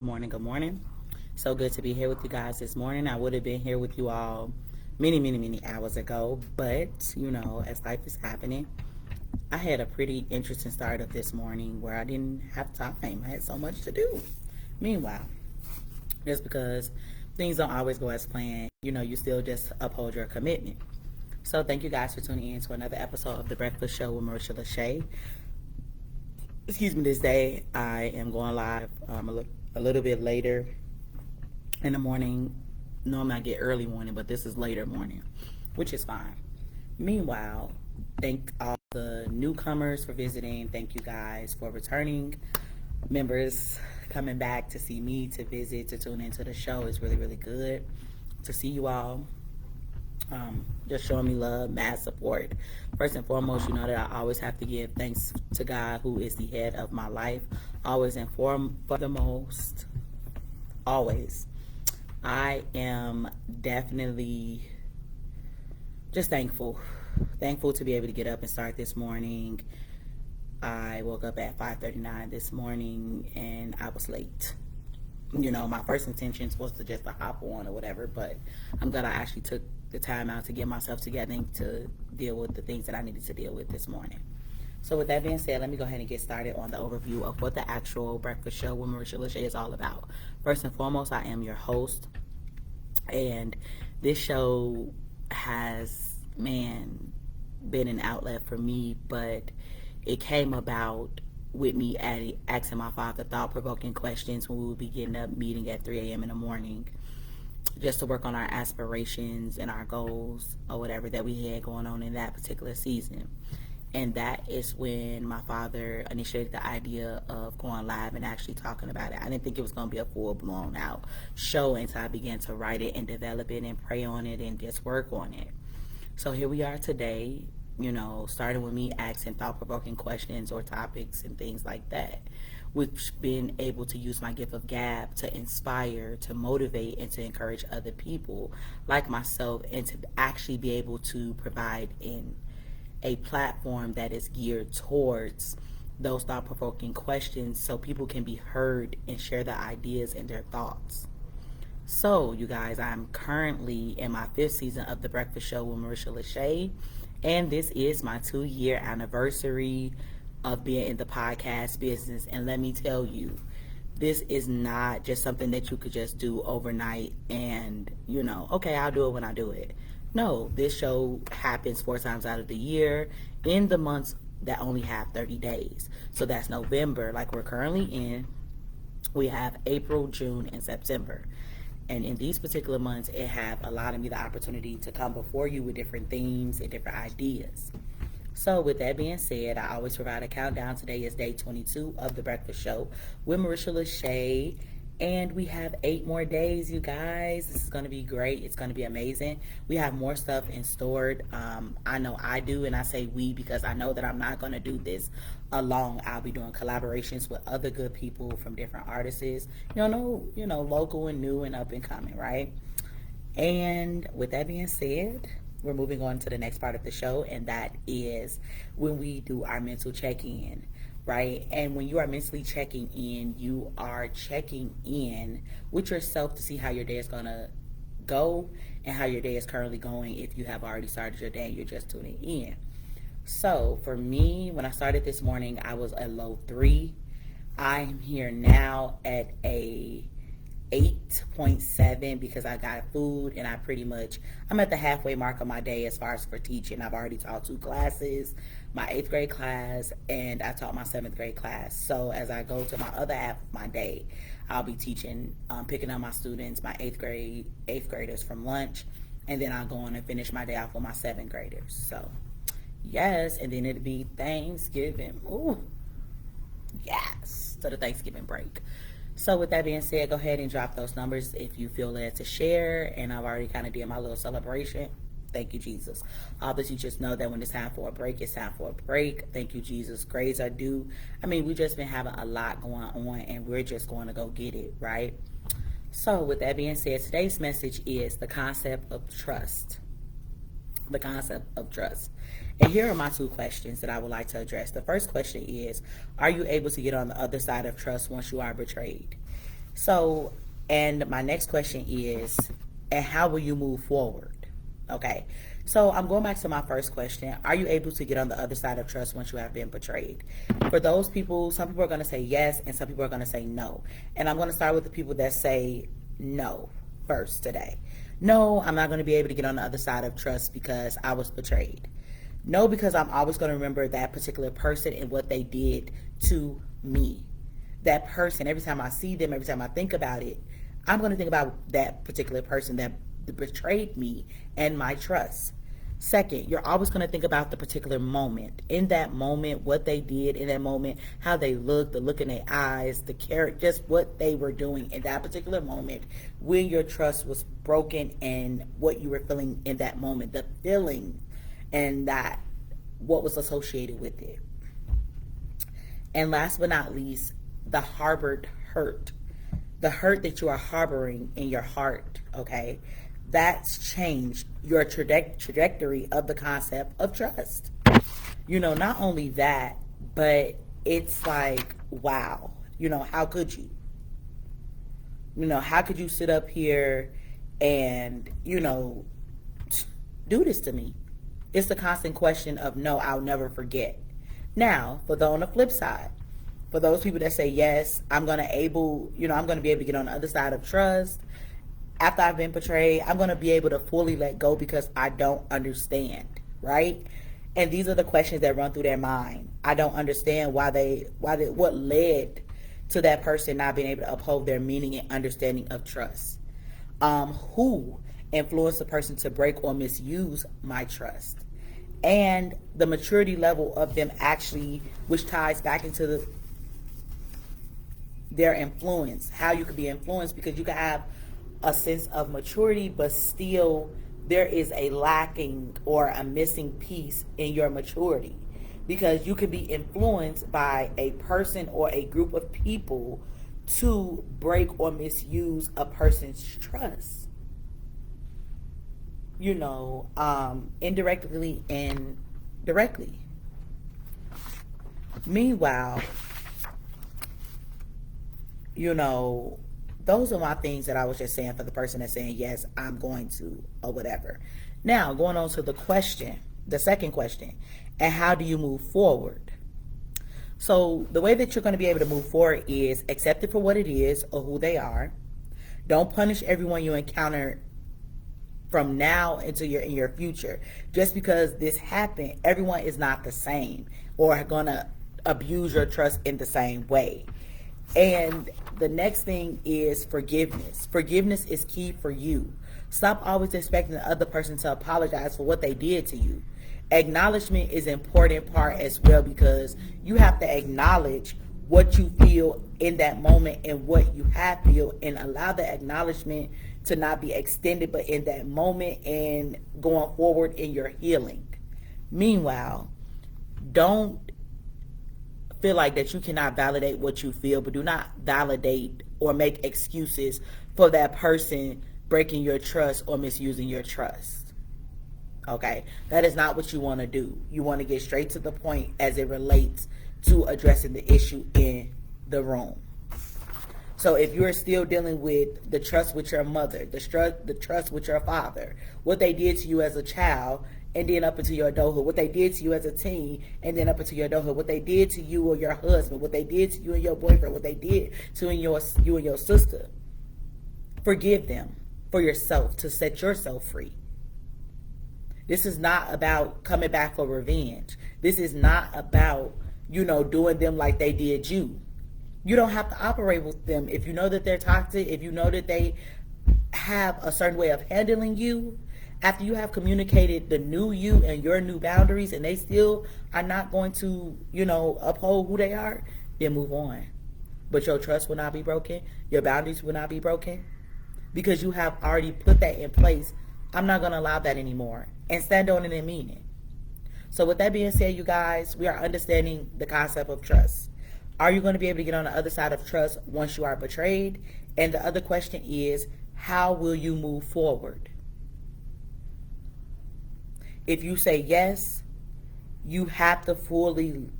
Good morning. So good to be here with you guys this morning. I would have been here with you all many hours ago, but as life is happening, I had a pretty interesting start of this morning where I didn't have time. I had so much to do. Meanwhile, just because things don't always go as planned, you still just uphold your commitment. So thank you guys for tuning in to another episode of The Breakfast Show with Marisha LaShay. Excuse me, this day I am going live a little bit later in the morning. Normally I get early morning, but this is later morning, which is fine. Meanwhile, thank all the newcomers for visiting. Thank you guys for returning members coming back to see me, to visit, to tune into the show. It's really good to see you all. Just showing me love, mad support. First and foremost, you know that I always have to give thanks to God, who is the head of my life. Always and foremost, always. I am definitely just thankful. Thankful to be able to get up and start this morning. I woke up at 5:39 this morning and I was late. My first intentions was to just hop on or whatever, but I'm glad I actually took the time out to get myself together and to deal with the things that I needed to deal with this morning. So with that being said, let me go ahead and get started on the overview of what the actual breakfast show with Marisha LaShay is all about. First and foremost, I am your host, and this show has, been an outlet for me, but it came about with me asking my father thought-provoking questions when we would be getting up meeting at 3 a.m. in the morning just to work on our aspirations and our goals or whatever that we had going on in that particular season. And that is when my father initiated the idea of going live and actually talking about it. I didn't think it was going to be a full-blown out show until I began to write it and develop it and pray on it and just work on it. So here we are today, starting with me asking thought-provoking questions or topics and things like that, which been able to use my gift of gab to inspire, to motivate, and to encourage other people like myself, and to actually be able to provide in a platform that is geared towards those thought-provoking questions so people can be heard and share their ideas and their thoughts. So, you guys, I'm currently in my 5th season of The Breakfast Show with Marisha LaShay, and this is my 2-year anniversary of being in the podcast business. And let me tell you, this is not just something that you could just do overnight and, okay, I'll do it when I do it. No, this show happens 4 times out of the year in the months that only have 30 days. So that's November, like we're currently in. We have April, June, and September. And in these particular months, it have allowed me the opportunity to come before you with different themes and different ideas. So with that being said, I always provide a countdown. Today is day 22 of The Breakfast Show with Marisha LaShay. And we have 8 more days, you guys. This is going to be great. It's going to be amazing. We have more stuff in store. I know I do, and I say we because I know that I'm not going to do this alone. I'll be doing collaborations with other good people from different artists, local and new and up and coming, right? And with that being said, we're moving on to the next part of the show, and that is when we do our mental check-in. Right? And when you are mentally checking in, you are checking in with yourself to see how your day is going to go and how your day is currently going if you have already started your day and you're just tuning in. So for me, when I started this morning, I was a low 3. I'm here now at a 8.7 because I got food and I'm at the halfway mark of my day as far as for teaching. I've already taught 2 classes, my 8th grade class, and I taught my 7th grade class. So as I go to my other half of my day, I'll be teaching, picking up my students, my 8th graders from lunch, and then I'll go on and finish my day off with my 7th graders. So yes, and then it'll be Thanksgiving. Ooh, yes, to the Thanksgiving break. So with that being said, go ahead and drop those numbers if you feel led to share. And I've already kind of did my little celebration. Thank you, Jesus. All the teachers know that when it's time for a break, it's time for a break. Thank you, Jesus. Grades are due. We've just been having a lot going on, and we're just going to go get it, right? So with that being said, today's message is the concept of trust. The concept of trust. And here are my 2 questions that I would like to address. The first question is, are you able to get on the other side of trust once you are betrayed? So, and my next question is, and how will you move forward? Okay. So I'm going back to my first question. Are you able to get on the other side of trust once you have been betrayed? For those people, some people are going to say yes and some people are going to say no. And I'm going to start with the people that say no first today. No, I'm not going to be able to get on the other side of trust because I was betrayed. No, because I'm always going to remember that particular person and what they did to me. That person, every time I see them, every time I think about it, I'm going to think about that particular person that betrayed me and my trust. Second, you're always going to think about the particular moment. In that moment, what they did in that moment, how they looked, the look in their eyes, the character, just what they were doing in that particular moment, when your trust was broken and what you were feeling in that moment, the feeling and that what was associated with it. And last but not least, the harbored hurt. The hurt that you are harboring in your heart, okay? That's changed your trajectory of the concept of trust. Not only that, but it's like, wow, how could you? How could you sit up here and, do this to me? It's the constant question of, no, I'll never forget. Now, on the flip side, for those people that say, yes, I'm going to be able to get on the other side of trust. After I've been betrayed, I'm going to be able to fully let go because I don't understand, right? And these are the questions that run through their mind. I don't understand what led to that person not being able to uphold their meaning and understanding of trust. Who influenced the person to break or misuse my trust? And the maturity level of them actually, which ties back into their influence, how you could be influenced, because you can have a sense of maturity, but still there is a lacking or a missing piece in your maturity, because you could be influenced by a person or a group of people to break or misuse a person's trust, indirectly and directly. Meanwhile, those are my things that I was just saying for the person that's saying, yes, I'm going to, or whatever. Now, going on to the second question, and how do you move forward? So the way that you're going to be able to move forward is accept it for what it is or who they are. Don't punish everyone you encounter from now into in your future. Just because this happened, everyone is not the same or going to abuse your trust in the same way. And the next thing is forgiveness. Forgiveness is key for you. Stop always expecting the other person to apologize for what they did to you. Acknowledgement is an important part as well, because you have to acknowledge what you feel in that moment and what you have feel, and allow the acknowledgement to not be extended but in that moment and going forward in your healing. Meanwhile, don't feel like that you cannot validate what you feel, but do not validate or make excuses for that person breaking your trust or misusing your trust. Okay? That is not what you want to do. You want to get straight to the point as it relates to addressing the issue in the room. So if you're still dealing with the trust with your mother, the trust with your father, what they did to you as a child, and then up into your adulthood, what they did to you as a teen, and then up into your adulthood, what they did to you or your husband, what they did to you and your boyfriend, what they did to you and your sister, forgive them for yourself, to set yourself free. This is not about coming back for revenge. This is not about, doing them like they did you. You don't have to operate with them. If you know that they're toxic, if you know that they have a certain way of handling you, after you have communicated the new you and your new boundaries, and they still are not going to, uphold who they are, then move on. But your trust will not be broken. Your boundaries will not be broken, because you have already put that in place. I'm not going to allow that anymore, and stand on it and mean it. So with that being said, you guys, we are understanding the concept of trust. Are you going to be able to get on the other side of trust once you are betrayed? And the other question is, how will you move forward? If you say yes, you have to fully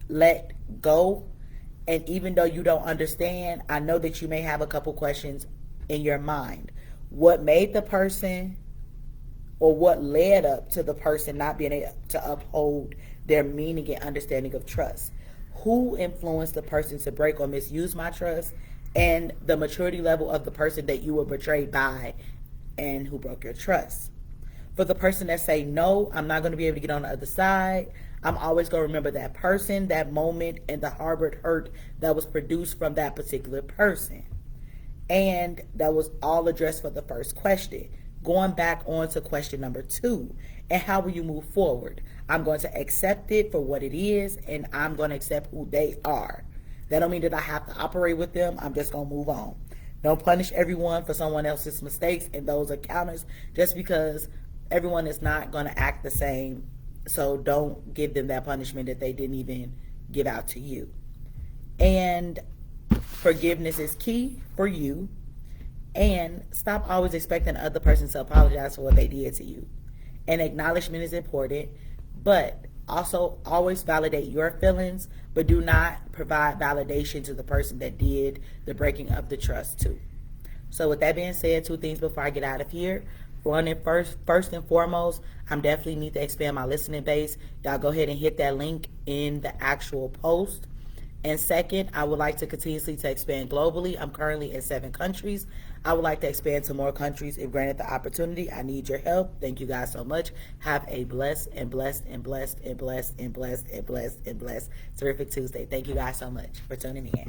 let go And even though you don't understand, I know that you may have a couple questions in your mind. What made the person, or what led up to the person not being able to uphold their meaning and understanding of trust? Who influenced the person to break or misuse my trust? And the maturity level of the person that you were betrayed by and who broke your trust. For the person that say, no, I'm not going to be able to get on the other side, I'm always going to remember that person, that moment, and the harbored hurt that was produced from that particular person. And that was all addressed for the first question. Going back on to question number 2, and how will you move forward? I'm going to accept it for what it is, and I'm going to accept who they are. That don't mean that I have to operate with them. I'm just going to move on. Don't punish everyone for someone else's mistakes and those encounters just because everyone is not going to act the same. So don't give them that punishment that they didn't even give out to you. And forgiveness is key for you. And stop always expecting the other person to apologize for what they did to you. And acknowledgement is important, but also always validate your feelings, but do not provide validation to the person that did the breaking of the trust too. So with that being said, 2 things before I get out of here. One, and first and foremost, I'm definitely need to expand my listening base. Y'all go ahead and hit that link in the actual post. And second, I would like to continuously to expand globally. I'm currently in 7 countries. I would like to expand to more countries if granted the opportunity. I need your help. Thank you guys so much. Have a blessed terrific Tuesday. Thank you guys so much for tuning in.